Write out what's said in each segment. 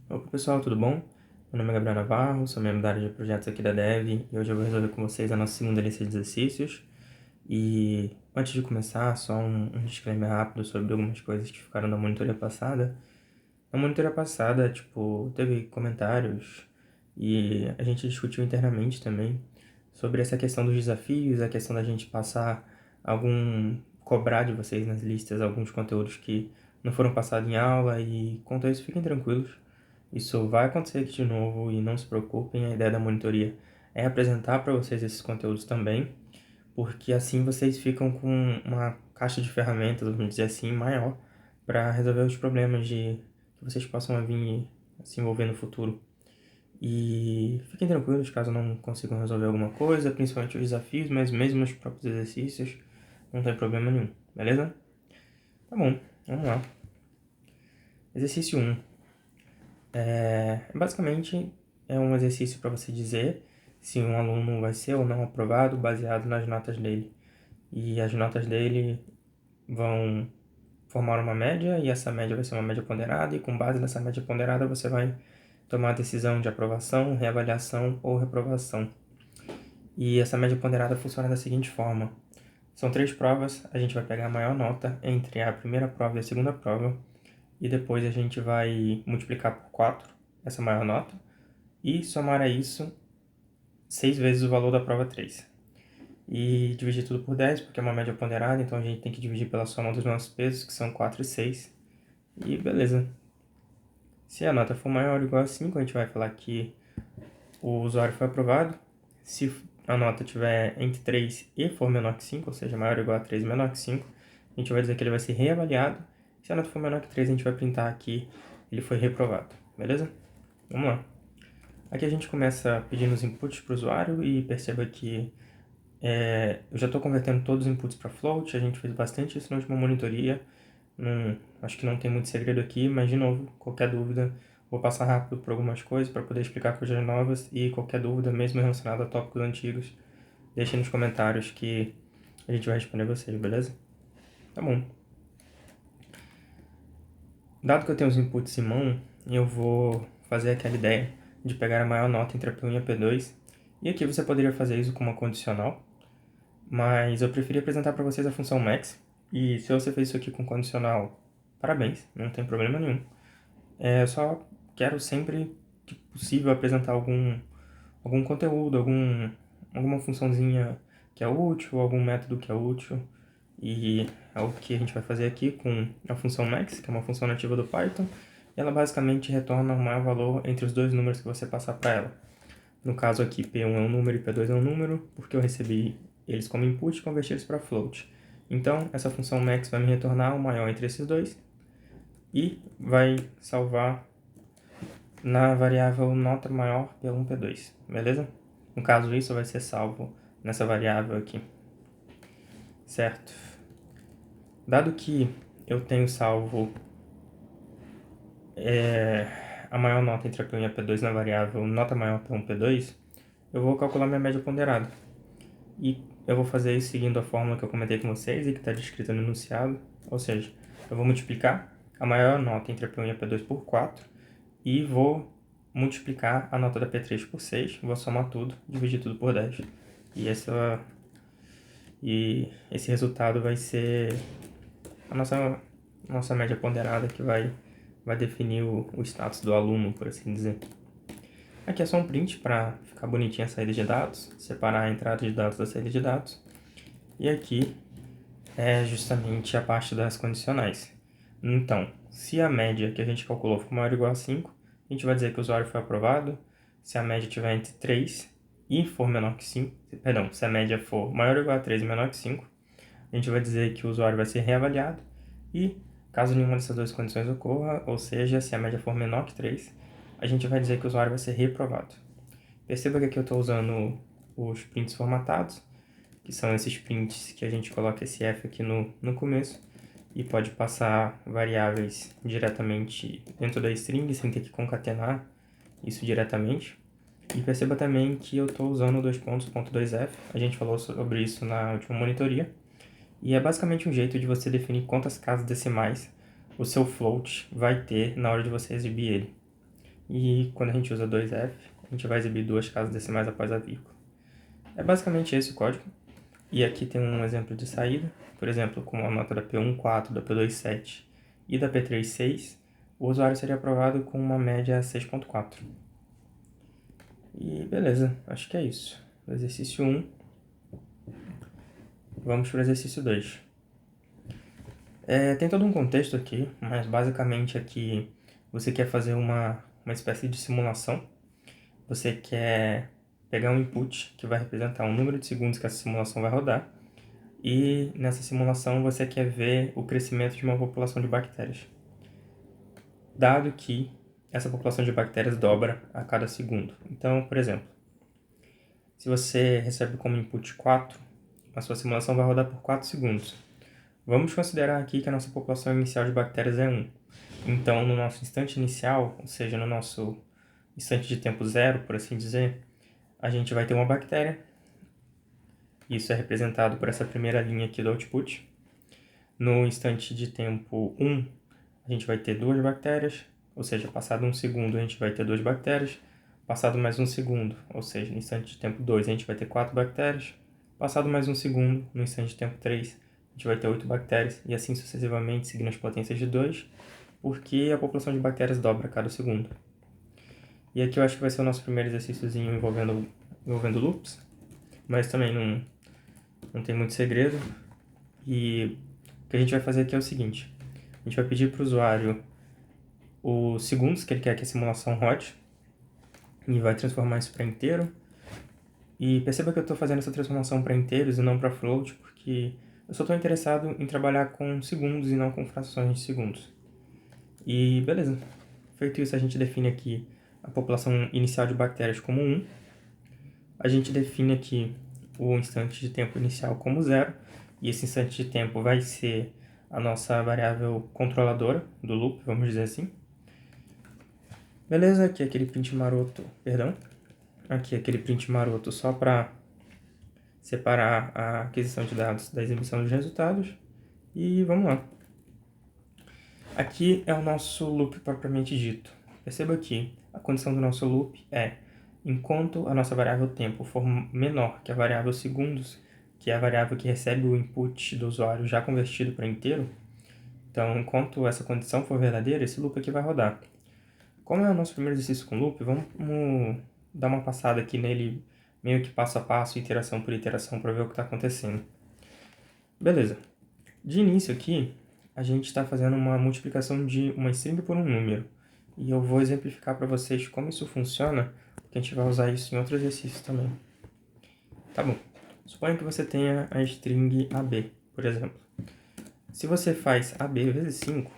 Opa pessoal, tudo bom? Meu nome é Gabriel Navarro, sou membro da área de projetos aqui da Dev e hoje eu vou resolver com vocês a nossa segunda lista de exercícios. E antes de começar, só um disclaimer rápido sobre algumas coisas que ficaram na monitoria passada. Na monitoria passada, teve comentários e a gente discutiu internamente também sobre essa questão dos desafios, a questão da gente cobrar de vocês nas listas alguns conteúdos que não foram passados em aula e quanto a isso, fiquem tranquilos. Isso vai acontecer aqui de novo e não se preocupem, a ideia da monitoria é apresentar para vocês esses conteúdos também, porque assim vocês ficam com uma caixa de ferramentas, vamos dizer assim, maior para resolver os problemas que vocês possam vir se envolver no futuro. E fiquem tranquilos caso não consigam resolver alguma coisa, principalmente os desafios, mas mesmo os próprios exercícios, não tem problema nenhum, beleza? Tá bom, vamos lá. Exercício 1. Basicamente, é um exercício para você dizer se um aluno vai ser ou não aprovado baseado nas notas dele. E as notas dele vão formar uma média, e essa média vai ser uma média ponderada, e com base nessa média ponderada você vai tomar a decisão de aprovação, reavaliação ou reprovação. E essa média ponderada funciona da seguinte forma. São 3 provas, a gente vai pegar a maior nota entre a primeira prova e a segunda prova, e depois a gente vai multiplicar por 4 essa maior nota, e somar a isso 6 vezes o valor da prova 3. E dividir tudo por 10, porque é uma média ponderada, então a gente tem que dividir pela soma dos nossos pesos, que são 4 e 6. E beleza. Se a nota for maior ou igual a 5, a gente vai falar que o usuário foi aprovado. Se a nota tiver entre 3 e for menor que 5, ou seja, maior ou igual a 3 e menor que 5, a gente vai dizer que ele vai ser reavaliado. Se a nota for menor que 3, a gente vai printar aqui ele foi reprovado, beleza? Vamos lá. Aqui a gente começa pedindo os inputs para o usuário e perceba que eu já estou convertendo todos os inputs para float, a gente fez bastante isso na última monitoria, acho que não tem muito segredo aqui, mas de novo, qualquer dúvida, vou passar rápido por algumas coisas para poder explicar coisas novas e qualquer dúvida, mesmo relacionada a tópicos antigos, deixem nos comentários que a gente vai responder vocês, beleza? Tá bom. Dado que eu tenho os inputs em mão, eu vou fazer aquela ideia de pegar a maior nota entre a P1 e a P2, e aqui você poderia fazer isso com uma condicional, mas eu preferi apresentar para vocês a função max, e se você fez isso aqui com condicional, parabéns, não tem problema nenhum. Eu só quero sempre que possível apresentar algum conteúdo, alguma funçãozinha que é útil, algum método que é útil, e é o que a gente vai fazer aqui com a função max, que é uma função nativa do Python. Ela basicamente retorna o maior valor entre os dois números que você passar para ela. No caso aqui, P1 é um número e P2 é um número, porque eu recebi eles como input e converti eles para float. Então, essa função max vai me retornar o maior entre esses dois e vai salvar na variável nota maior P1, P2, beleza? No caso, isso vai ser salvo nessa variável aqui, certo? Dado que eu tenho salvo a maior nota entre a P1 e a P2 na variável nota maior P1, P2, eu vou calcular minha média ponderada. E eu vou fazer isso seguindo a fórmula que eu comentei com vocês e que está descrita no enunciado, ou seja, eu vou multiplicar a maior nota entre a P1 e a P2 por 4 e vou multiplicar a nota da P3 por 6, vou somar tudo, dividir tudo por 10. E esse resultado vai ser a nossa média ponderada que vai definir o status do aluno, por assim dizer. Aqui é só um print para ficar bonitinha a saída de dados, separar a entrada de dados da saída de dados. E aqui é justamente a parte das condicionais. Então, se a média que a gente calculou for maior ou igual a 5, a gente vai dizer que o usuário foi aprovado. Se a média estiver entre 3 e for menor que 5, perdão, se a média for maior ou igual a 3 e menor que 5, a gente vai dizer que o usuário vai ser reavaliado. E caso nenhuma dessas duas condições ocorra, ou seja, se a média for menor que 3, a gente vai dizer que o usuário vai ser reprovado. Perceba que aqui eu estou usando os prints formatados, que são esses prints que a gente coloca esse F aqui no começo, e pode passar variáveis diretamente dentro da string, sem ter que concatenar isso diretamente. E perceba também que eu estou usando dois pontos, ponto 2F, a gente falou sobre isso na última monitoria, e é basicamente um jeito de você definir quantas casas decimais o seu float vai ter na hora de você exibir ele. e quando a gente usa 2f, a gente vai exibir duas casas decimais após a vírgula. É basicamente esse o código. E aqui tem um exemplo de saída. Por exemplo, com a nota da P1,4, da P2,7 e da P3,6, o usuário seria aprovado com uma média 6,4. E beleza, acho que é isso. O exercício 1. Vamos para o exercício 2. Tem todo um contexto aqui, mas basicamente aqui você quer fazer uma espécie de simulação. Você quer pegar um input que vai representar o número de segundos que essa simulação vai rodar, e nessa simulação você quer ver o crescimento de uma população de bactérias. Dado que essa população de bactérias dobra a cada segundo. Então, por exemplo, se você recebe como input 4, a sua simulação vai rodar por 4 segundos. Vamos considerar aqui que a nossa população inicial de bactérias é 1. Então, no nosso instante inicial, ou seja, no nosso instante de tempo 0, por assim dizer, a gente vai ter uma bactéria. Isso é representado por essa primeira linha aqui do output. No instante de tempo 1, a gente vai ter 2 bactérias, ou seja, passado 1 segundo a gente vai ter 2 bactérias. Passado mais 1 segundo, ou seja, no instante de tempo 2 a gente vai ter 4 bactérias. Passado mais 1 segundo, no instante de tempo 3, a gente vai ter 8 bactérias, e assim sucessivamente, seguindo as potências de 2, porque a população de bactérias dobra a cada segundo. E aqui eu acho que vai ser o nosso primeiro exercíciozinho envolvendo loops, mas também não tem muito segredo. E o que a gente vai fazer aqui é o seguinte: a gente vai pedir para o usuário os segundos que ele quer que a simulação rode, e vai transformar isso para inteiro. E perceba que eu estou fazendo essa transformação para inteiros e não para float, porque eu só estou interessado em trabalhar com segundos e não com frações de segundos. E beleza. Feito isso, a gente define aqui a população inicial de bactérias como 1. A gente define aqui o instante de tempo inicial como 0. E esse instante de tempo vai ser a nossa variável controladora do loop, vamos dizer assim. Beleza, aqui é aquele print maroto, aqui é aquele print maroto só para separar a aquisição de dados da exibição dos resultados. E vamos lá. Aqui é o nosso loop propriamente dito. Perceba que a condição do nosso loop é: enquanto a nossa variável tempo for menor que a variável segundos, que é a variável que recebe o input do usuário já convertido para inteiro, então enquanto essa condição for verdadeira, esse loop aqui vai rodar. Como é o nosso primeiro exercício com loop, vamos dar uma passada aqui nele, meio que passo a passo, iteração por iteração, para ver o que está acontecendo. Beleza. De início aqui, a gente está fazendo uma multiplicação de uma string por um número. E eu vou exemplificar para vocês como isso funciona, porque a gente vai usar isso em outro exercício também. Tá bom. Suponha que você tenha a string AB, por exemplo. Se você faz AB vezes 5,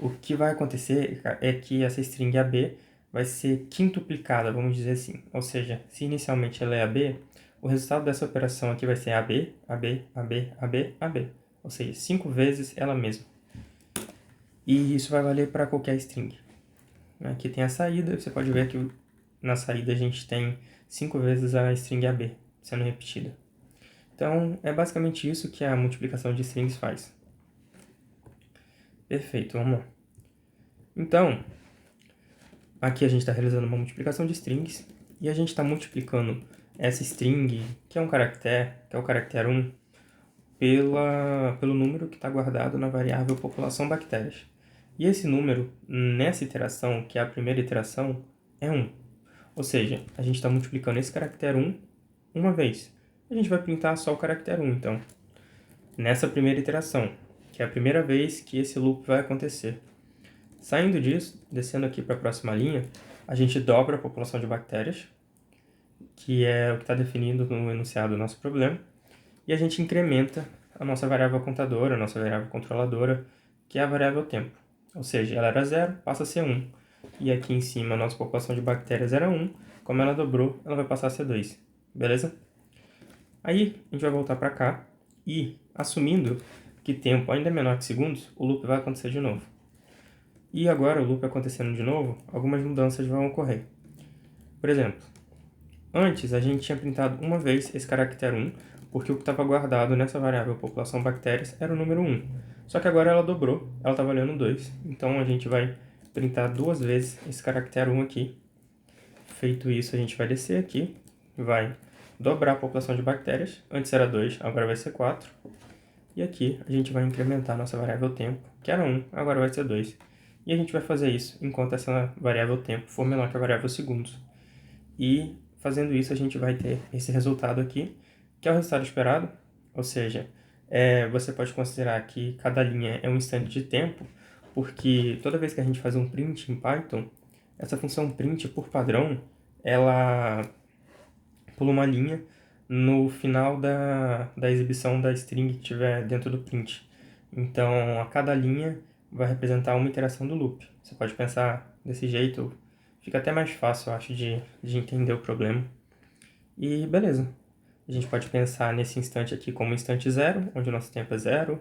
o que vai acontecer é que essa string AB vai ser quintuplicada, vamos dizer assim. Ou seja, se inicialmente ela é AB, o resultado dessa operação aqui vai ser AB, AB, AB, AB, AB. Ou seja, 5 vezes ela mesma. E isso vai valer para qualquer string. Aqui tem a saída, você pode ver que na saída a gente tem 5 vezes a string AB sendo repetida. Então, é basicamente isso que a multiplicação de strings faz. Perfeito, vamos lá. Então, aqui a gente está realizando uma multiplicação de strings, e a gente está multiplicando essa string, que é um caractere, que é o caractere 1, pelo número que está guardado na variável população bactérias. E esse número, nessa iteração, que é a primeira iteração, é 1. Ou seja, a gente está multiplicando esse caractere 1 uma vez. A gente vai printar só o caractere 1, então. Nessa primeira iteração, que é a primeira vez que esse loop vai acontecer. Saindo disso, descendo aqui para a próxima linha, a gente dobra a população de bactérias, que é o que está definido no enunciado do nosso problema, e a gente incrementa a nossa variável contadora, a nossa variável controladora, que é a variável tempo. Ou seja, ela era 0, passa a ser 1. E aqui em cima a nossa população de bactérias era 1, como ela dobrou, ela vai passar a ser 2. Beleza? Aí a gente vai voltar para cá e, assumindo que tempo ainda é menor que segundos, o loop vai acontecer de novo. E agora, o loop acontecendo de novo, algumas mudanças vão ocorrer. Por exemplo, antes a gente tinha printado uma vez esse caractere 1, porque o que estava guardado nessa variável população bactérias era o número 1. Só que agora ela dobrou, ela está valendo 2. Então a gente vai printar duas vezes esse caractere 1 aqui. Feito isso, a gente vai descer aqui, vai dobrar a população de bactérias. Antes era 2, agora vai ser 4. E aqui a gente vai incrementar nossa variável tempo, que era 1, agora vai ser 2. E a gente vai fazer isso enquanto essa variável tempo for menor que a variável segundos. E fazendo isso, a gente vai ter esse resultado aqui, que é o resultado esperado. Ou seja, você pode considerar que cada linha é um instante de tempo, porque toda vez que a gente faz um print em Python, essa função print, por padrão, ela pula uma linha no final da exibição da string que estiver dentro do print. Então, a cada linha vai representar uma iteração do loop. Você pode pensar desse jeito, fica até mais fácil, eu acho, de entender o problema. E beleza. A gente pode pensar nesse instante aqui como instante zero, onde o nosso tempo é zero.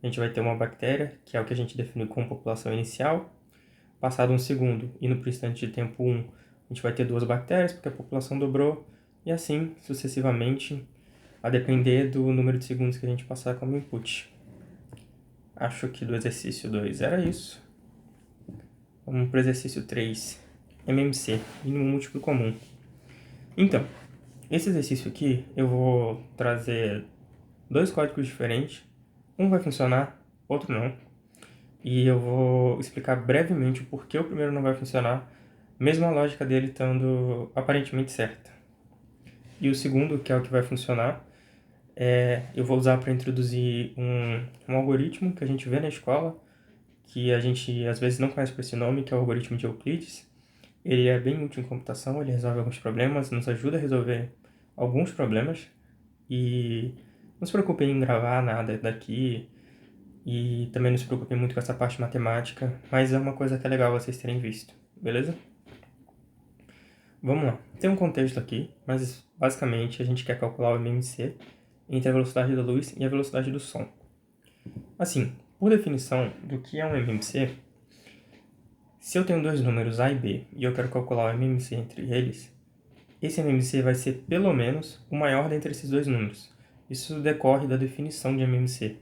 A gente vai ter uma bactéria, que é o que a gente definiu como população inicial. Passado um segundo, indo para o instante de tempo 1, a gente vai ter duas bactérias, porque a população dobrou. E assim, sucessivamente, a depender do número de segundos que a gente passar como input. Acho que do exercício 2 era isso. Vamos para o exercício 3. MMC, mínimo múltiplo comum. Então, esse exercício aqui, eu vou trazer dois códigos diferentes. Um vai funcionar, outro não. E eu vou explicar brevemente o porquê o primeiro não vai funcionar, mesmo a lógica dele estando aparentemente certa. E o segundo, que é o que vai funcionar, eu vou usar para introduzir um algoritmo que a gente vê na escola, que a gente às vezes não conhece por esse nome, que é o algoritmo de Euclides. Ele é bem útil em computação, ele resolve alguns problemas, nos ajuda a resolver alguns problemas. E não se preocupem em gravar nada daqui, e também não se preocupem muito com essa parte matemática, mas é uma coisa que é legal vocês terem visto, beleza? Vamos lá. Tem um contexto aqui, mas basicamente a gente quer calcular o MMC entre a velocidade da luz e a velocidade do som. Assim, por definição do que é um MMC, se eu tenho dois números A e B e eu quero calcular o MMC entre eles, esse MMC vai ser pelo menos o maior dentre esses dois números. Isso decorre da definição de MMC.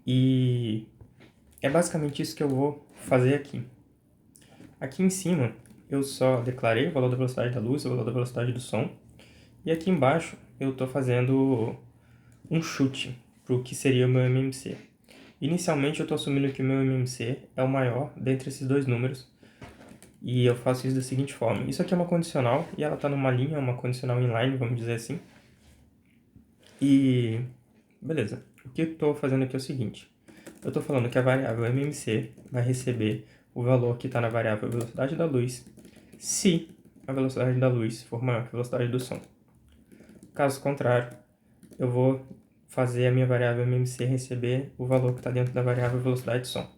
E é basicamente isso que eu vou fazer aqui. Aqui em cima, eu só declarei o valor da velocidade da luz, o valor da velocidade do som. E aqui embaixo, eu estou fazendo um chute para o que seria o meu MMC. Inicialmente, eu estou assumindo que o meu MMC é o maior dentre esses dois números. E eu faço isso da seguinte forma. Isso aqui é uma condicional, e ela está numa linha, uma condicional inline, vamos dizer assim. E beleza. O que eu estou fazendo aqui é o seguinte. Eu estou falando que a variável MMC vai receber o valor que está na variável velocidade da luz se a velocidade da luz for maior que a velocidade do som. Caso contrário, eu vou fazer a minha variável MMC receber o valor que está dentro da variável velocidade de som.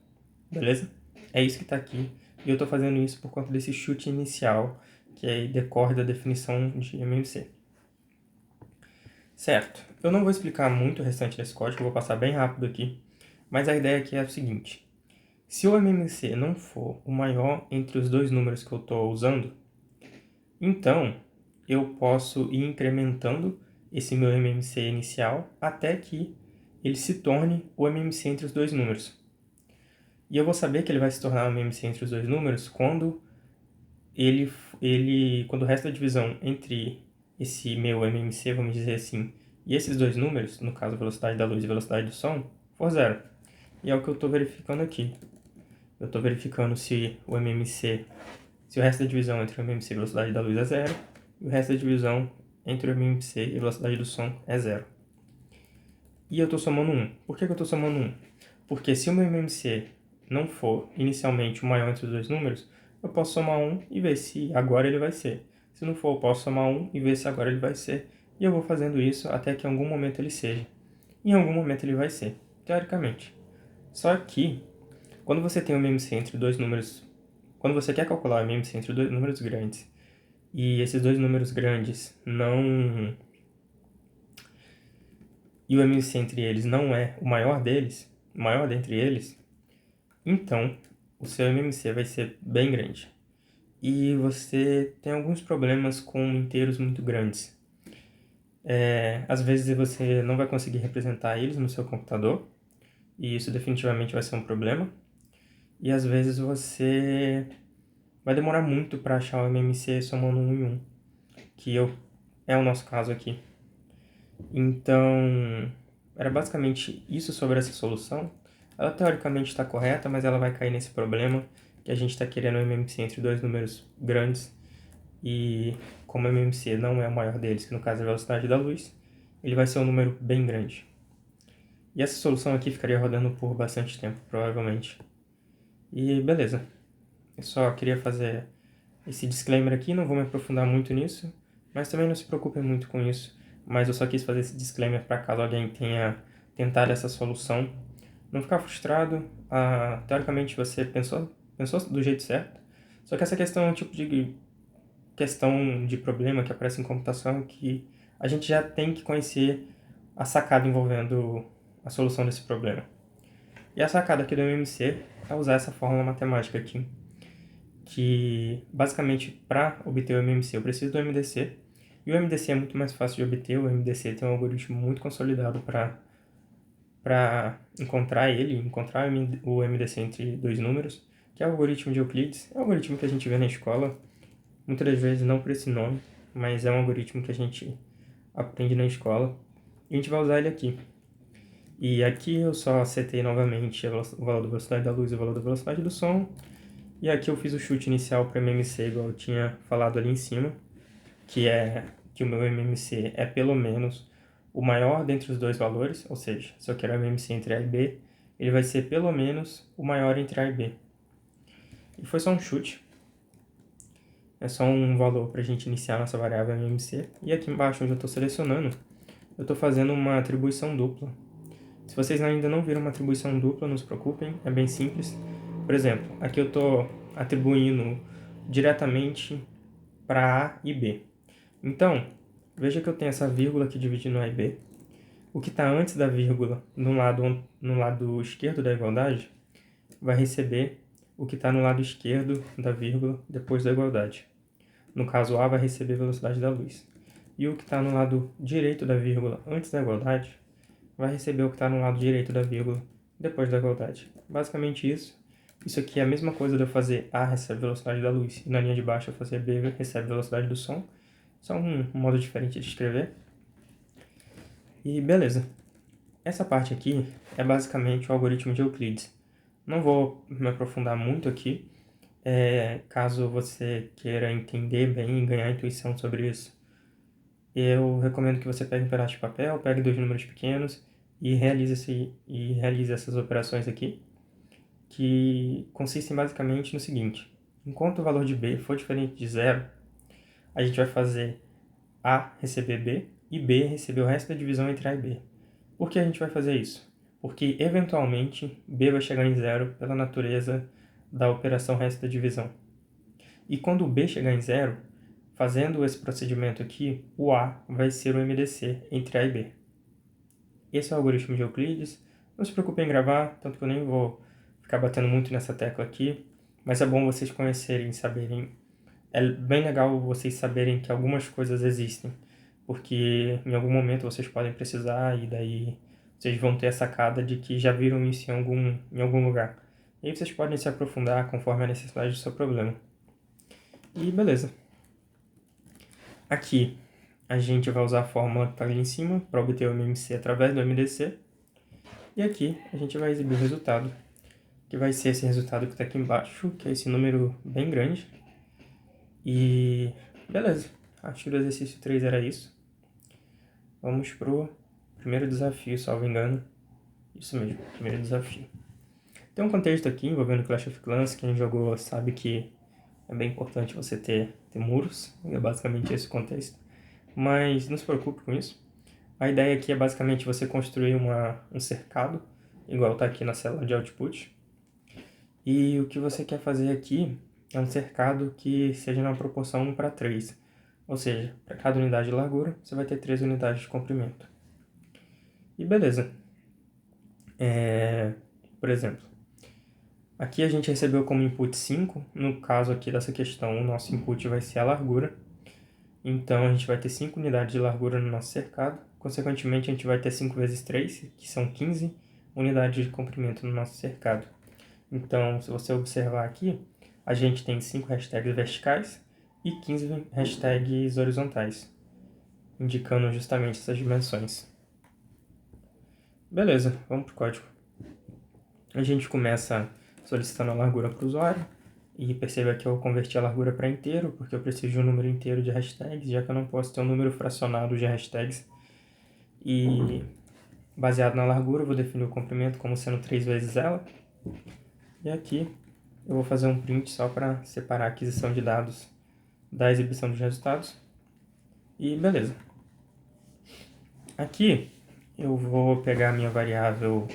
Beleza? É isso que está aqui. E eu estou fazendo isso por conta desse chute inicial, que aí decorre da definição de MMC. Certo. Eu não vou explicar muito o restante desse código, eu vou passar bem rápido aqui. Mas a ideia aqui é a seguinte. Se o MMC não for o maior entre os dois números que eu estou usando, então eu posso ir incrementando esse meu MMC inicial até que ele se torne o MMC entre os dois números. E eu vou saber que ele vai se tornar o MMC entre os dois números quando quando o resto da divisão entre esse meu MMC, vamos dizer assim, e esses dois números, no caso a velocidade da luz e a velocidade do som, for zero. E é o que eu estou verificando aqui. Eu estou verificando se o resto da divisão entre o MMC e a velocidade da luz é zero, e o resto da divisão entre o MMC e a velocidade do som é zero. E eu estou somando 1. Por que eu estou somando 1? Porque se o meu MMC não for inicialmente o maior entre os dois números, eu posso somar 1 e ver se agora ele vai ser. Se não for, eu posso somar 1 e ver se agora ele vai ser. E eu vou fazendo isso até que em algum momento ele seja. Em algum momento ele vai ser, teoricamente. Só que, quando você tem um MMC entre dois números... Quando você quer calcular o MMC entre dois números grandes, e esses dois números grandes não... E o MMC entre eles não é o maior deles, o maior dentre eles, então o seu MMC vai ser bem grande. E você tem alguns problemas com inteiros muito grandes. Às vezes você não vai conseguir representar eles no seu computador, e isso definitivamente vai ser um problema. e às vezes você vai demorar muito para achar o MMC somando 1 em 1, é o nosso caso aqui. Então, era basicamente isso sobre essa solução. Ela teoricamente está correta, mas ela vai cair nesse problema que a gente está querendo o MMC entre dois números grandes, e como o MMC não é o maior deles, que no caso é a velocidade da luz, ele vai ser um número bem grande. E essa solução aqui ficaria rodando por bastante tempo, provavelmente. E beleza. Eu só queria fazer esse disclaimer aqui, não vou me aprofundar muito nisso, mas também não se preocupem muito com isso. Mas eu só quis fazer esse disclaimer para caso alguém tenha tentado essa solução não ficar frustrado. Teoricamente você pensou do jeito certo, só que essa questão é um tipo de questão de problema que aparece em computação que a gente já tem que conhecer a sacada envolvendo a solução desse problema. E a sacada aqui do MMC é usar essa fórmula matemática aqui, que basicamente para obter o MMC eu preciso do MDC, e o MDC é muito mais fácil de obter. O MDC tem um algoritmo muito consolidado para encontrar o MDC entre dois números, que é o algoritmo de Euclides. É um algoritmo que a gente vê na escola, muitas das vezes não por esse nome, mas é um algoritmo que a gente aprende na escola, e a gente vai usar ele aqui. E aqui eu só setei novamente o valor da velocidade da luz e o valor da velocidade do som, e aqui eu fiz o chute inicial para MMC, igual eu tinha falado ali em cima, que é que o meu MMC é pelo menos o maior dentre os dois valores, ou seja, se eu quero MMC entre A e B, ele vai ser pelo menos o maior entre A e B. E foi só um chute, é só um valor para a gente iniciar nossa variável MMC. E aqui embaixo, onde eu estou selecionando, eu estou fazendo uma atribuição dupla. Se vocês ainda não viram uma atribuição dupla, não se preocupem, é bem simples. Por exemplo, aqui eu estou atribuindo diretamente para A e B. Então, veja que eu tenho essa vírgula aqui dividindo A e B. O que está antes da vírgula, no lado esquerdo da igualdade, vai receber o que está no lado esquerdo da vírgula depois da igualdade. No caso, A vai receber a velocidade da luz. E o que está no lado direito da vírgula antes da igualdade vai receber o que está no lado direito da vírgula depois da igualdade. Basicamente isso. Isso aqui é a mesma coisa de eu fazer A recebe a velocidade da luz e na linha de baixo eu fazer B recebe a velocidade do som. Só um modo diferente de escrever. E beleza. Essa parte aqui é basicamente o algoritmo de Euclides. Não vou me aprofundar muito aqui. Caso você queira entender bem e ganhar intuição sobre isso, eu recomendo que você pegue um pedaço de papel, pegue dois números pequenos e realize essas operações aqui, que consistem basicamente no seguinte: enquanto o valor de B for diferente de zero, a gente vai fazer A receber B e B receber o resto da divisão entre A e B. Por que a gente vai fazer isso? Porque, eventualmente, B vai chegar em zero pela natureza da operação resto da divisão. E quando o B chegar em zero, fazendo esse procedimento aqui, o A vai ser o MDC entre A e B. Esse é o algoritmo de Euclides. Não se preocupe em gravar, tanto que eu nem vou ficar batendo muito nessa tecla aqui, mas é bom vocês conhecerem, saberem. É bem legal vocês saberem que algumas coisas existem, porque em algum momento vocês podem precisar e daí vocês vão ter a sacada de que já viram isso em algum lugar. E aí vocês podem se aprofundar conforme a necessidade do seu problema. E beleza. Aqui a gente vai usar a fórmula que está ali em cima para obter o MMC através do MDC. E aqui a gente vai exibir o resultado, que vai ser esse resultado que está aqui embaixo, que é esse número bem grande. E beleza, acho que do exercício 3 era isso. Vamos pro primeiro desafio, salvo engano. Isso mesmo, primeiro desafio. Tem um contexto aqui envolvendo Clash of Clans. Quem jogou sabe que é bem importante você ter muros. É basicamente esse o contexto. Mas não se preocupe com isso. A ideia aqui é basicamente você construir um cercado, igual está aqui na célula de output. E o que você quer fazer aqui é um cercado que seja na proporção 1:3. Ou seja, para cada unidade de largura, você vai ter 3 unidades de comprimento. E beleza. Por exemplo, aqui a gente recebeu como input 5. No caso aqui dessa questão, o nosso input vai ser a largura. Então, a gente vai ter 5 unidades de largura no nosso cercado. Consequentemente, a gente vai ter 5 vezes 3, que são 15 unidades de comprimento no nosso cercado. Então, se você observar aqui, a gente tem 5 hashtags verticais e 15 hashtags horizontais, indicando justamente essas dimensões. Beleza, vamos para o código. A gente começa solicitando a largura para o usuário, e perceba que eu converti a largura para inteiro, porque eu preciso de um número inteiro de hashtags, já que eu não posso ter um número fracionado de hashtags. E baseado na largura, eu vou definir o comprimento como sendo 3 vezes ela. E aqui eu vou fazer um print só para separar a aquisição de dados da exibição dos resultados. E beleza. Aqui eu vou pegar a minha variável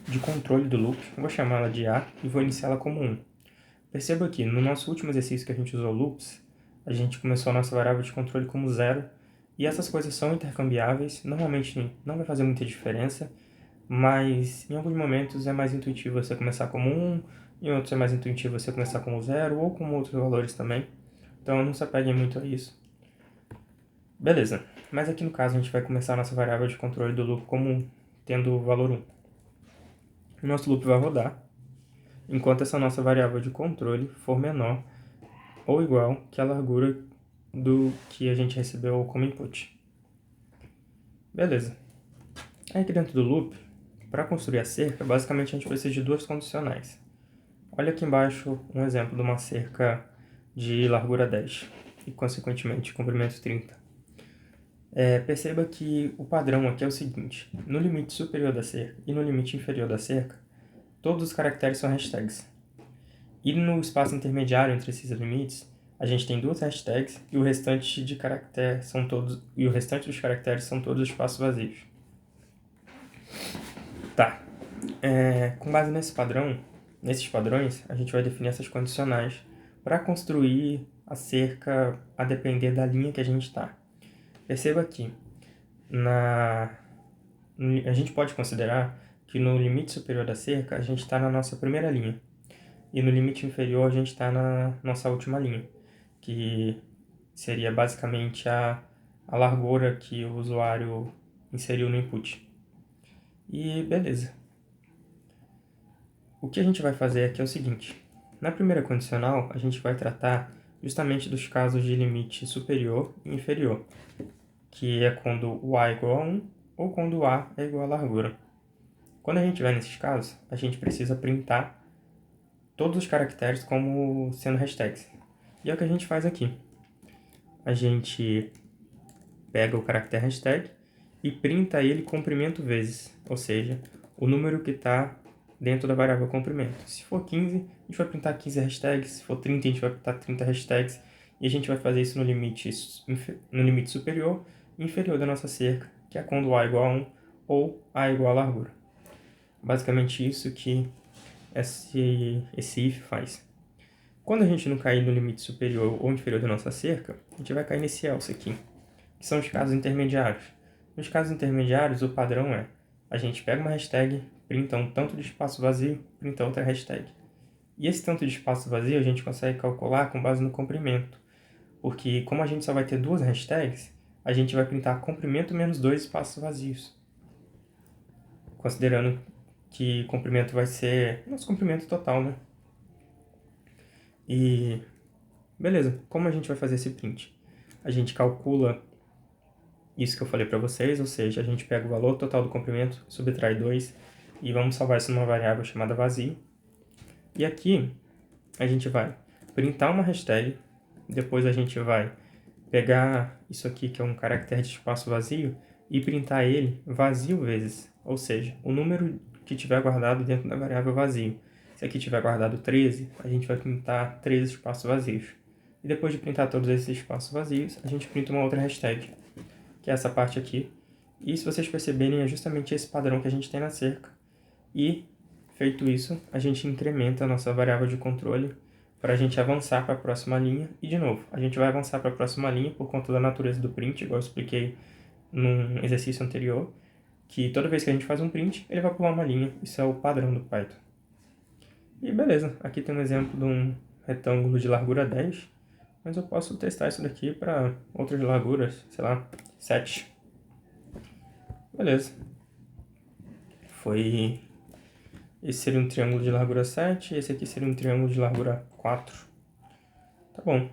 de controle do loop, vou chamá-la de A e vou iniciá-la como 1. Perceba que no nosso último exercício que a gente usou loops, a gente começou a nossa variável de controle como 0, e essas coisas são intercambiáveis, normalmente não vai fazer muita diferença, mas em alguns momentos é mais intuitivo você começar como 1, em outros é mais intuitivo você começar como 0 ou com outros valores também, então não se apeguem muito a isso. Beleza, mas aqui no caso a gente vai começar a nossa variável de controle do loop como 1, tendo o valor 1. O nosso loop vai rodar, enquanto essa nossa variável de controle for menor ou igual que a largura do que a gente recebeu como input. Beleza. Aí aqui dentro do loop, para construir a cerca, basicamente a gente precisa de duas condicionais. Olha aqui embaixo um exemplo de uma cerca de largura 10 e, consequentemente, comprimento 30. Perceba que o padrão aqui é o seguinte: no limite superior da cerca e no limite inferior da cerca, todos os caracteres são hashtags. E no espaço intermediário entre esses limites, a gente tem duas hashtags e o restante de caracteres são todos e o restante dos caracteres são todos espaços vazios. Tá. Com base nesses padrões, a gente vai definir essas condicionais para construir a cerca a depender da linha que a gente está. Perceba que a gente pode considerar que no limite superior da cerca a gente está na nossa primeira linha e no limite inferior a gente está na nossa última linha, que seria basicamente a largura que o usuário inseriu no input. E beleza. O que a gente vai fazer aqui é o seguinte: na primeira condicional, a gente vai tratar justamente dos casos de limite superior e inferior, que é quando o A é igual a 1 ou quando o A é igual à largura. Quando a gente vai nesses casos, a gente precisa printar todos os caracteres como sendo hashtags. E é o que a gente faz aqui. A gente pega o caractere hashtag e printa ele comprimento vezes, ou seja, o número que está dentro da variável comprimento. Se for 15, a gente vai printar 15 hashtags, se for 30, a gente vai printar 30 hashtags, e a gente vai fazer isso no limite superior e inferior da nossa cerca, que é quando A igual a 1 ou A igual a largura. Basicamente isso que esse if faz. Quando a gente não cair no limite superior ou inferior da nossa cerca, a gente vai cair nesse else aqui, que são os casos intermediários. Nos casos intermediários, o padrão é: a gente pega uma hashtag, printa um tanto de espaço vazio, printa outra hashtag. E esse tanto de espaço vazio a gente consegue calcular com base no comprimento, porque como a gente só vai ter duas hashtags, a gente vai printar comprimento menos 2 espaços vazios, considerando que comprimento vai ser nosso comprimento total, né? E beleza, como a gente vai fazer esse print? A gente calcula isso que eu falei para vocês, ou seja, a gente pega o valor total do comprimento, subtrai 2 e vamos salvar isso numa variável chamada vazio. E aqui a gente vai printar uma hashtag, depois a gente vai pegar isso aqui que é um caractere de espaço vazio e printar ele vazio vezes, ou seja, o número que tiver guardado dentro da variável vazio. Se aqui tiver guardado 13, a gente vai printar 13 espaços vazios. E depois de printar todos esses espaços vazios, a gente printa uma outra hashtag, que é essa parte aqui. E se vocês perceberem, é justamente esse padrão que a gente tem na cerca. E, feito isso, a gente incrementa a nossa variável de controle para a gente avançar para a próxima linha. E, de novo, a gente vai avançar para a próxima linha por conta da natureza do print, igual eu expliquei num exercício anterior, que toda vez que a gente faz um print, ele vai pular uma linha. Isso é o padrão do Python. E beleza, aqui tem um exemplo de um retângulo de largura 10, mas eu posso testar isso daqui para outras larguras, sei lá, 7. Beleza. Esse seria um triângulo de largura 7 e esse aqui seria um triângulo de largura 4. Tá bom.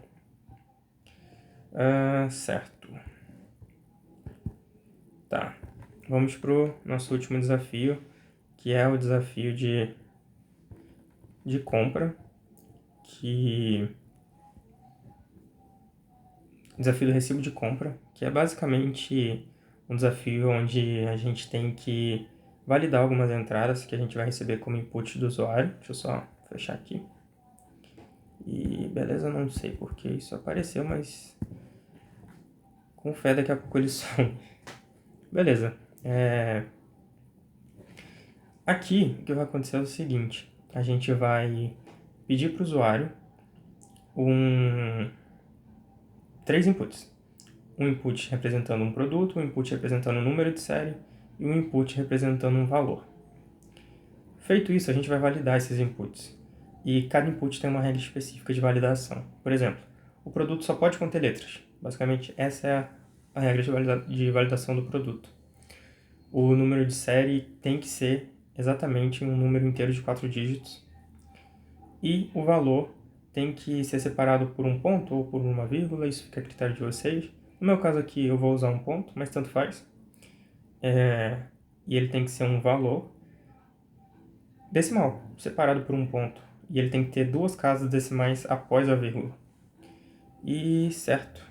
Certo. Tá. Vamos pro nosso último desafio, que é o desafio de compra, desafio do recibo de compra, que é basicamente um desafio onde a gente tem que validar algumas entradas que a gente vai receber como input do usuário. Deixa eu só fechar aqui. E beleza, não sei porque isso apareceu, mas com fé daqui a pouco eles são. Beleza. Aqui o que vai acontecer é o seguinte: a gente vai pedir para o usuário 3 inputs. Um input representando um produto, um input representando um número de série e um input representando um valor. Feito isso, a gente vai validar esses inputs. E cada input tem uma regra específica de validação. Por exemplo, o produto só pode conter letras. Basicamente, essa é a regra de validação do produto. O número de série tem que ser exatamente um número inteiro de 4 dígitos. E o valor tem que ser separado por um ponto ou por uma vírgula, isso fica a critério de vocês. No meu caso aqui eu vou usar um ponto, mas tanto faz. E ele tem que ser um valor decimal, separado por um ponto. E ele tem que ter 2 casas decimais após a vírgula. E certo.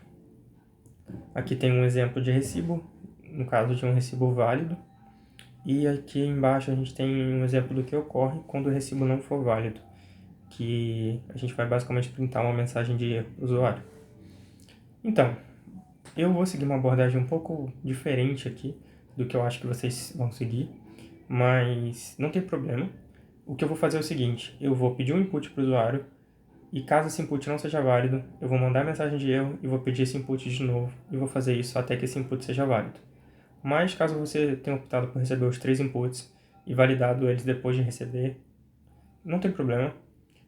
Aqui tem um exemplo de recibo, no caso de um recibo válido. E aqui embaixo a gente tem um exemplo do que ocorre quando o recibo não for válido, que a gente vai basicamente printar uma mensagem de erro para o usuário. Então, eu vou seguir uma abordagem um pouco diferente aqui do que eu acho que vocês vão seguir, mas não tem problema. O que eu vou fazer é o seguinte: eu vou pedir um input para o usuário, e caso esse input não seja válido, eu vou mandar a mensagem de erro e vou pedir esse input de novo, e vou fazer isso até que esse input seja válido. Mas caso você tenha optado por receber os 3 inputs e validado eles depois de receber, não tem problema.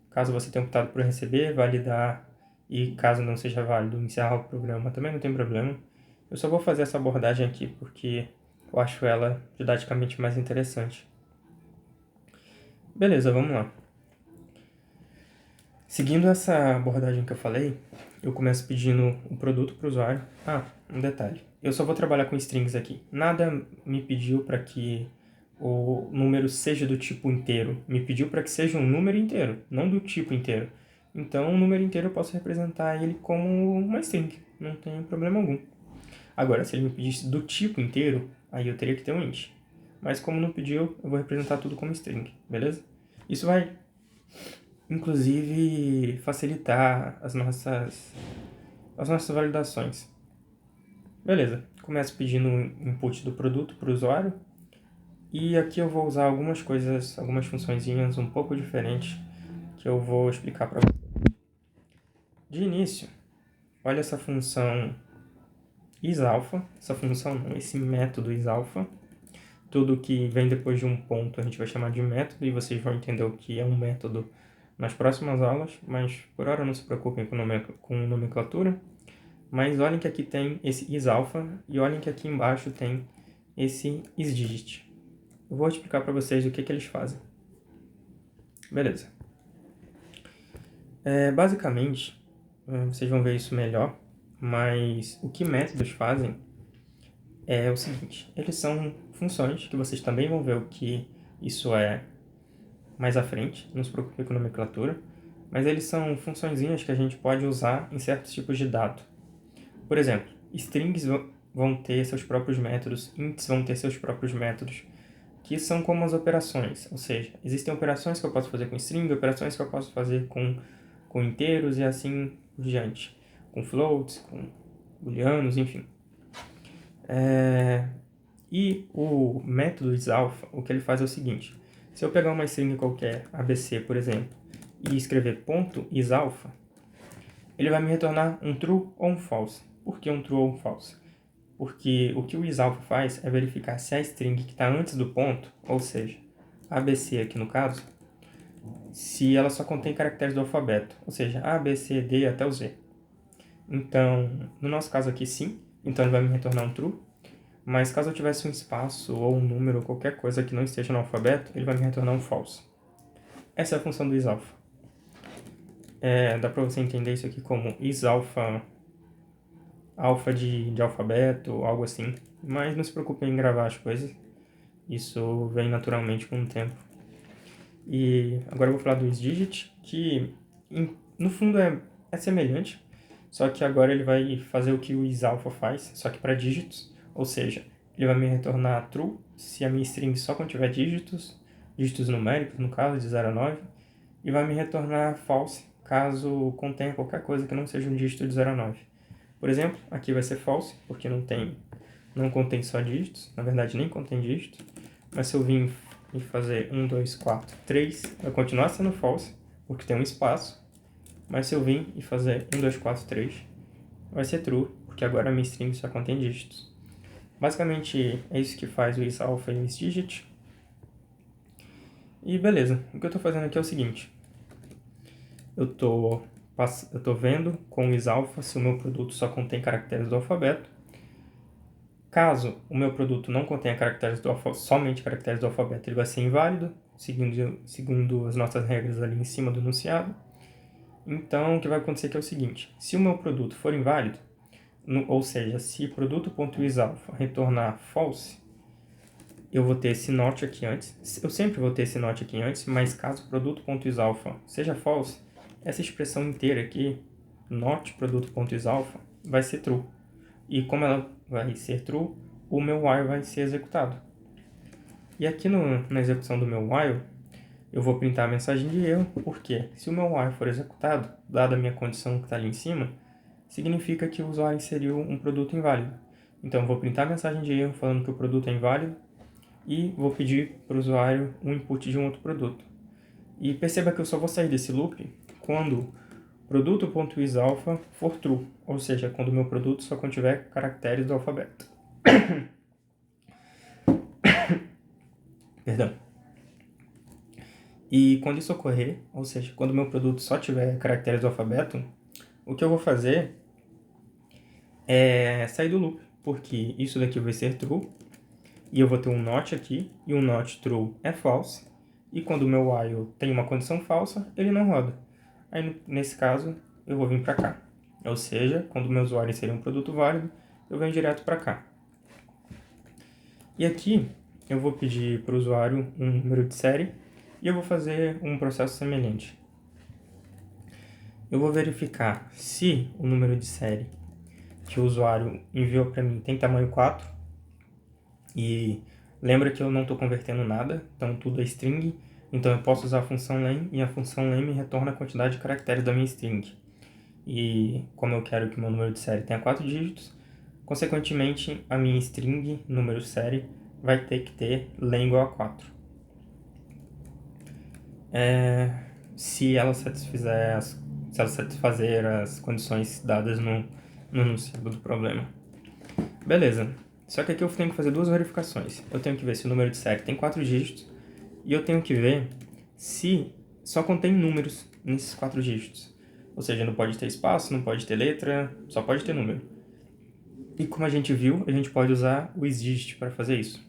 Caso você tenha optado por receber, validar e caso não seja válido, encerrar o programa, também não tem problema. Eu só vou fazer essa abordagem aqui porque eu acho ela didaticamente mais interessante. Beleza, vamos lá. Seguindo essa abordagem que eu falei, eu começo pedindo o produto para o usuário. Um detalhe. Eu só vou trabalhar com strings aqui. Nada me pediu para que o número seja do tipo inteiro. Me pediu para que seja um número inteiro, não do tipo inteiro. Então, o número inteiro eu posso representar ele como uma string. Não tem problema algum. Agora, se ele me pedisse do tipo inteiro, aí eu teria que ter um int. Mas como não pediu, eu vou representar tudo como string, beleza? Isso vai, inclusive, facilitar as nossas validações. Beleza, começo pedindo o input do produto para o usuário. E aqui eu vou usar algumas coisas, algumas funçõezinhas um pouco diferentes que eu vou explicar para vocês. De início, olha essa função isAlpha, esse método isAlpha. Tudo que vem depois de um ponto a gente vai chamar de método, e vocês vão entender o que é um método nas próximas aulas, mas por hora não se preocupem com nomenclatura. Mas olhem que aqui tem esse isAlpha e olhem que aqui embaixo tem esse isDigit. Eu vou explicar para vocês o que eles fazem. Beleza. Basicamente, vocês vão ver isso melhor, mas o que métodos fazem é o seguinte: eles são funções que vocês também vão ver o que isso é mais à frente, não se preocupe com nomenclatura, mas eles são funçõezinhas que a gente pode usar em certos tipos de dado. Por exemplo, strings vão ter seus próprios métodos, ints vão ter seus próprios métodos, que são como as operações, ou seja, existem operações que eu posso fazer com string, operações que eu posso fazer com inteiros e assim por diante, com floats, com booleanos, enfim. E o método isAlpha, o que ele faz é o seguinte: se eu pegar uma string qualquer, ABC, por exemplo, e escrever .isAlpha, ele vai me retornar um true ou um false. Por que um true ou um false? Porque o que o isAlpha faz é verificar se a string que está antes do ponto, ou seja, ABC aqui no caso, se ela só contém caracteres do alfabeto, ou seja, A, B, C, D até o Z. Então, no nosso caso aqui sim, então ele vai me retornar um true. mas caso eu tivesse um espaço ou um número ou qualquer coisa que não esteja no alfabeto, ele vai me retornar um false. Essa é a função do isAlpha. Dá para você entender isso aqui como isAlpha, alfa de alfabeto, algo assim. Mas não se preocupe em gravar as coisas, isso vem naturalmente com o tempo. E agora eu vou falar do isDigit, que no fundo é semelhante, só que agora ele vai fazer o que o isAlpha faz, só que para dígitos, ou seja, ele vai me retornar true se a minha string só contiver dígitos numéricos, no caso, de 0 a 9, e vai me retornar false caso contenha qualquer coisa que não seja um dígito de 0 a 9. Por exemplo, aqui vai ser false, porque não contém só dígitos, na verdade nem contém dígitos, mas se eu vir e fazer 1, 2, 4, 3, vai continuar sendo false, porque tem um espaço, mas se eu vir e fazer 1, 2, 4, 3, vai ser true, porque agora a minha string só contém dígitos. Basicamente é isso que faz o isAlpha e o isDigit. E beleza, o que eu estou fazendo aqui é o seguinte, eu estou vendo com o isAlpha se o meu produto só contém caracteres do alfabeto. Caso o meu produto não contenha somente caracteres do alfabeto, ele vai ser inválido, segundo as nossas regras ali em cima do enunciado. Então, o que vai acontecer aqui é o seguinte, se o meu produto for inválido, ou seja, se produto.isAlpha retornar false, eu vou ter esse not aqui antes. Eu sempre vou ter esse not aqui antes, mas caso produto.isAlpha seja false, essa expressão inteira aqui, not produto.isAlpha, vai ser true. E como ela vai ser true, o meu while vai ser executado. E aqui na execução do meu while, eu vou printar a mensagem de erro, porque se o meu while for executado, dada a minha condição que está ali em cima, significa que o usuário inseriu um produto inválido. Então eu vou printar a mensagem de erro falando que o produto é inválido e vou pedir para o usuário um input de um outro produto. E perceba que eu só vou sair desse loop quando produto.isAlpha for true, ou seja, quando o meu produto só contiver caracteres do alfabeto. Perdão. E quando isso ocorrer, ou seja, quando o meu produto só tiver caracteres do alfabeto, o que eu vou fazer é sair do loop, porque isso daqui vai ser true, e eu vou ter um not aqui, e um not true é false, e quando o meu while tem uma condição falsa, ele não roda. Aí, nesse caso, eu vou vir para cá. Ou seja, quando o meu usuário inserir um produto válido, eu venho direto para cá. E aqui, eu vou pedir para o usuário um número de série, e eu vou fazer um processo semelhante. Eu vou verificar se o número de série que o usuário enviou para mim tem tamanho 4, e lembra que eu não estou convertendo nada, então tudo é string, então eu posso usar a função len, e a função len me retorna a quantidade de caracteres da minha string. E como eu quero que o meu número de série tenha 4 dígitos, consequentemente a minha string, número série, vai ter que ter len igual a 4. Se ela satisfazer as condições dadas no enunciado do problema. Beleza. Só que aqui eu tenho que fazer duas verificações. Eu tenho que ver se o número de série tem 4 dígitos e eu tenho que ver se só contém números nesses 4 dígitos. Ou seja, não pode ter espaço, não pode ter letra, só pode ter número. E como a gente viu, a gente pode usar o isDigit para fazer isso.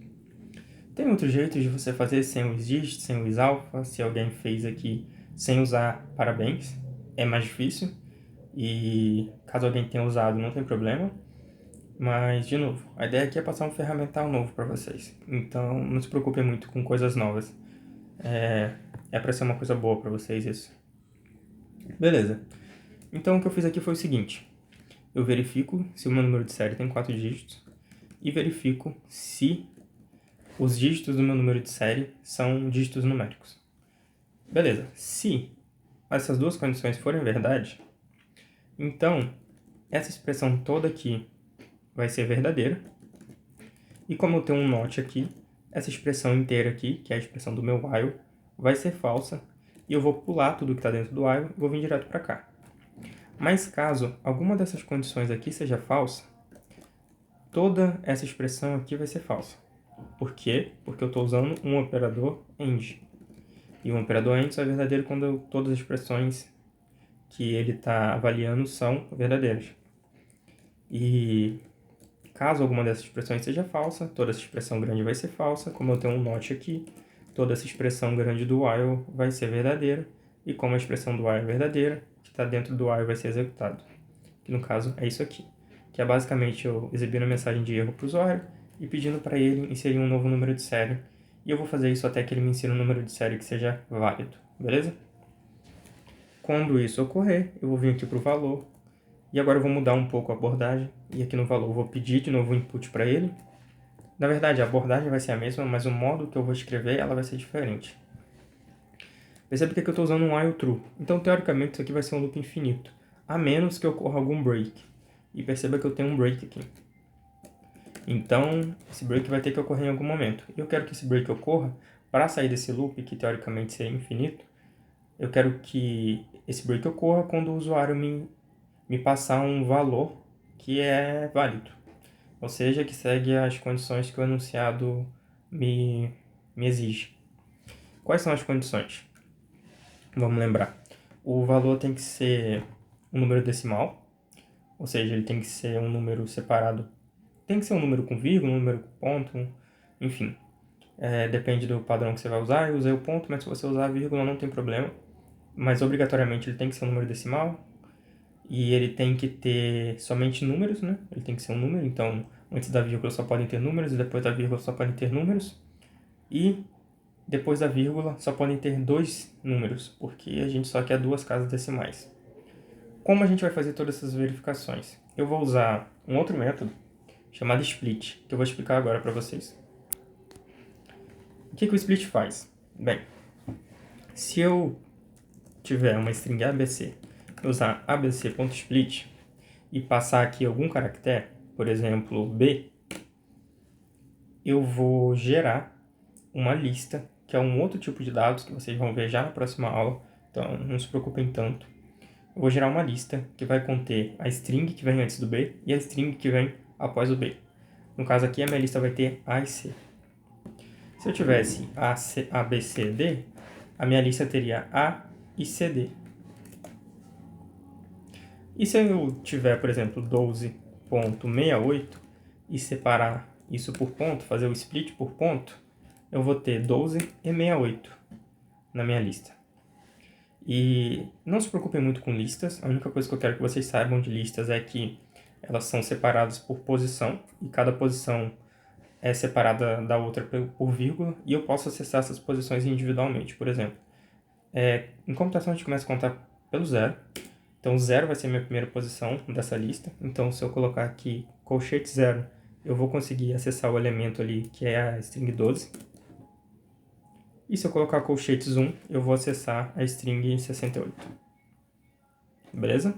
Tem outros jeitos de você fazer sem o isDigit, sem o isAlpha. Se alguém fez aqui sem usar, parabéns. É mais difícil. E caso alguém tenha usado, não tem problema. Mas, de novo, a ideia aqui é passar um ferramental novo para vocês. Então, não se preocupem muito com coisas novas. É para ser uma coisa boa para vocês isso. Beleza. Então, o que eu fiz aqui foi o seguinte. Eu verifico se o meu número de série tem 4 dígitos. E verifico se os dígitos do meu número de série são dígitos numéricos. Beleza. Se essas duas condições forem verdade, então essa expressão toda aqui vai ser verdadeira. E como eu tenho um not aqui, essa expressão inteira aqui, que é a expressão do meu while, vai ser falsa. E eu vou pular tudo que está dentro do while e vou vir direto para cá. Mas caso alguma dessas condições aqui seja falsa, toda essa expressão aqui vai ser falsa. Por quê? Porque eu estou usando um operador AND. E um operador AND só é verdadeiro quando todas as expressões que ele está avaliando são verdadeiras. E Caso alguma dessas expressões seja falsa, toda essa expressão grande vai ser falsa. Como eu tenho um note aqui, toda essa expressão grande do while vai ser verdadeira. E como a expressão do while é verdadeira, o que está dentro do while vai ser executado. Que no caso é isso aqui, que é basicamente eu exibindo a mensagem de erro para o usuário e pedindo para ele inserir um novo número de série. E eu vou fazer isso até que ele me insira um número de série que seja válido, beleza? Quando isso ocorrer, eu vou vir aqui para o valor. E agora eu vou mudar um pouco a abordagem. E aqui no valor eu vou pedir de novo o input para ele. Na verdade, a abordagem vai ser a mesma, mas o modo que eu vou escrever ela vai ser diferente. Percebe que aqui eu estou usando um while true. Então, teoricamente, isso aqui vai ser um loop infinito. A menos que ocorra algum break. E perceba que eu tenho um break aqui. Então, esse break vai ter que ocorrer em algum momento. E eu quero que esse break ocorra para sair desse loop, que teoricamente seria infinito. Eu quero que esse break ocorra quando o usuário me passar um valor que é válido. Ou seja, que segue as condições que o enunciado me exige. Quais são as condições? Vamos lembrar. O valor tem que ser um número decimal, ou seja, ele tem que ser um número separado. Tem que ser um número com vírgula, um número com ponto, enfim. Depende do padrão que você vai usar. Eu usei o ponto, mas se você usar a vírgula não tem problema. Mas obrigatoriamente ele tem que ser um número decimal. E ele tem que ter somente números, né? Ele tem que ser um número, então antes da vírgula só podem ter números e depois da vírgula só podem ter números. E depois da vírgula só podem ter 2 números, porque a gente só quer 2 casas decimais. Como a gente vai fazer todas essas verificações? Eu vou usar um outro método chamado split, que eu vou explicar agora para vocês. O que o split faz? Bem, se eu tiver uma string ABC, usar abc.split e passar aqui algum caractere, por exemplo, B, eu vou gerar uma lista, que é um outro tipo de dados que vocês vão ver já na próxima aula, então não se preocupem tanto. Eu vou gerar uma lista que vai conter a string que vem antes do B e a string que vem após o B. No caso aqui, a minha lista vai ter A e C. Se eu tivesse A, B, C, D, a minha lista teria A e CD. E se eu tiver, por exemplo, 12.68 e separar isso por ponto, fazer o split por ponto, eu vou ter 12 e 68 na minha lista. E não se preocupem muito com listas, a única coisa que eu quero que vocês saibam de listas é que elas são separadas por posição, e cada posição é separada da outra por vírgula, e eu posso acessar essas posições individualmente. Por exemplo, em computação a gente começa a contar pelo zero, então 0 vai ser a minha primeira posição dessa lista. Então se eu colocar aqui colchete 0, eu vou conseguir acessar o elemento ali que é a string 12. E se eu colocar colchetes 1, eu vou acessar a string 68. Beleza?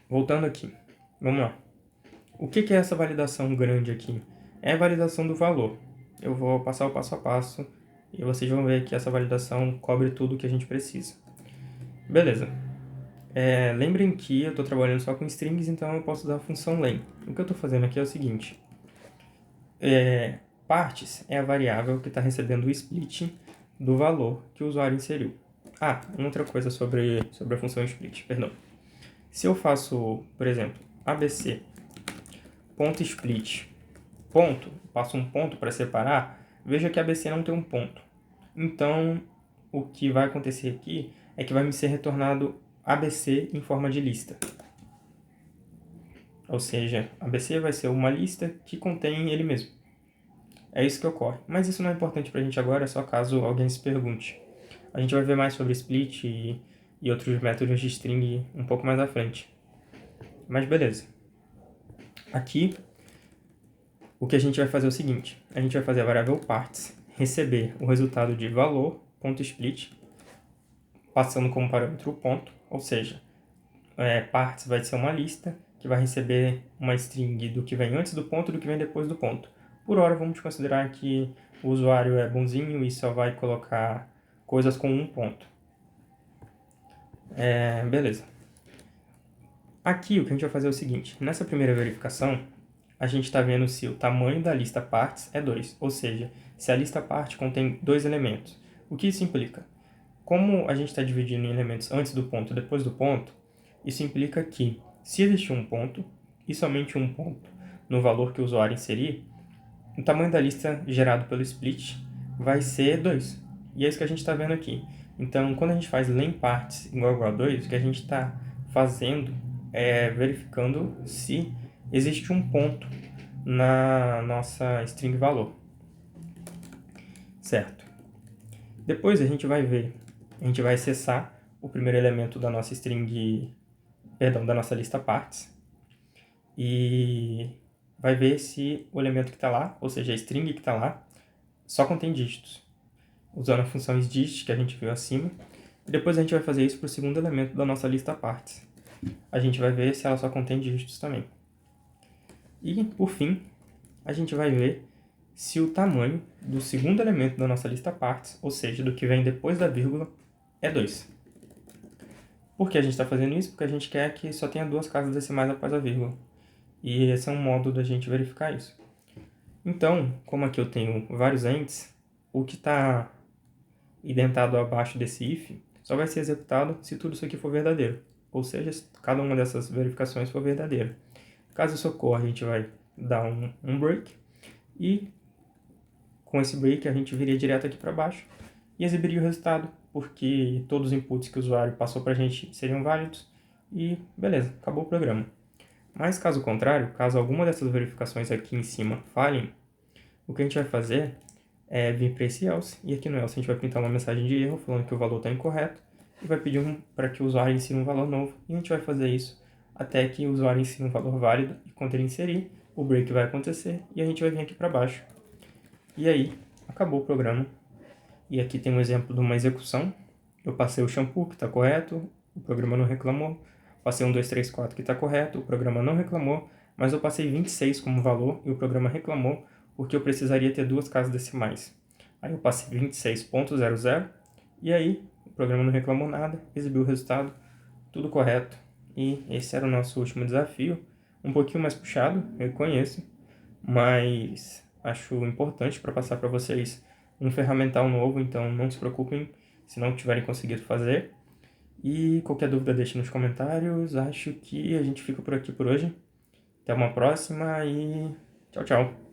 Voltando aqui. Vamos lá. O que é essa validação grande aqui? É a validação do valor. Eu vou passar o passo a passo e vocês vão ver que essa validação cobre tudo o que a gente precisa. Beleza. Lembrem que eu estou trabalhando só com strings, então eu posso usar a função len. O que eu estou fazendo aqui é o seguinte. Partes é a variável que está recebendo o split do valor que o usuário inseriu. Uma outra coisa sobre a função split, perdão. Se eu faço, por exemplo, abc.split, ponto, passo um ponto para separar, veja que ABC não tem um ponto. Então, o que vai acontecer aqui é que vai me ser retornado ABC em forma de lista. Ou seja, ABC vai ser uma lista que contém ele mesmo. É isso que ocorre. Mas isso não é importante pra gente agora, é só caso alguém se pergunte. A gente vai ver mais sobre split e outros métodos de string um pouco mais à frente. Mas beleza. Aqui, o que a gente vai fazer é o seguinte. A gente vai fazer a variável parts receber o resultado de valor.split, passando como parâmetro o ponto, ou seja, parts vai ser uma lista que vai receber uma string do que vem antes do ponto e do que vem depois do ponto. Por hora, vamos considerar que o usuário é bonzinho e só vai colocar coisas com um ponto. Beleza. Aqui, o que a gente vai fazer é o seguinte. Nessa primeira verificação, a gente está vendo se o tamanho da lista parts é 2. Ou seja, se a lista part contém 2 elementos. O que isso implica? Como a gente está dividindo em elementos antes do ponto e depois do ponto, isso implica que, se existir um ponto, e somente um ponto no valor que o usuário inserir, o tamanho da lista gerado pelo split vai ser 2. E é isso que a gente está vendo aqui. Então, quando a gente faz len_parts igual a 2, o que a gente está fazendo é verificando se existe um ponto na nossa string valor. Certo. Depois a gente vai acessar o primeiro elemento da nossa da nossa lista parts, e vai ver se o elemento que está lá, ou seja, a string que está lá, só contém dígitos, usando a função isDigit que a gente viu acima. E depois a gente vai fazer isso para o segundo elemento da nossa lista parts. A gente vai ver se ela só contém dígitos também. E, por fim, a gente vai ver se o tamanho do segundo elemento da nossa lista parts, ou seja, do que vem depois da vírgula, é 2. Por que a gente está fazendo isso? Porque a gente quer que só tenha 2 casas decimais após a vírgula. E esse é um modo da gente verificar isso. Então, como aqui eu tenho vários ends, o que está identado abaixo desse if só vai ser executado se tudo isso aqui for verdadeiro. Ou seja, se cada uma dessas verificações for verdadeira. Caso isso ocorra, a gente vai dar um break, e com esse break a gente viria direto aqui para baixo e exibiria o resultado, porque todos os inputs que o usuário passou para a gente seriam válidos, e beleza, acabou o programa. Mas caso contrário, caso alguma dessas verificações aqui em cima falhem, o que a gente vai fazer é vir para esse else, e aqui no else a gente vai pintar uma mensagem de erro falando que o valor está incorreto, e vai pedir para que o usuário insira um valor novo, e a gente vai fazer isso até que o usuário insira um valor válido, e quando ele inserir, o break vai acontecer, e a gente vai vir aqui para baixo. E aí, acabou o programa. E aqui tem um exemplo de uma execução. Eu passei o shampoo, que está correto, o programa não reclamou. Passei 1, 2, 3, 4, que está correto, o programa não reclamou. Mas eu passei 26 como valor, e o programa reclamou, porque eu precisaria ter 2 casas decimais. Aí eu passei 26.00, e aí o programa não reclamou nada, exibiu o resultado, tudo correto. E esse era o nosso último desafio, um pouquinho mais puxado, eu conheço, mas acho importante para passar para vocês um ferramental novo, então não se preocupem se não tiverem conseguido fazer. E qualquer dúvida deixe nos comentários, acho que a gente fica por aqui por hoje. Até uma próxima e tchau, tchau!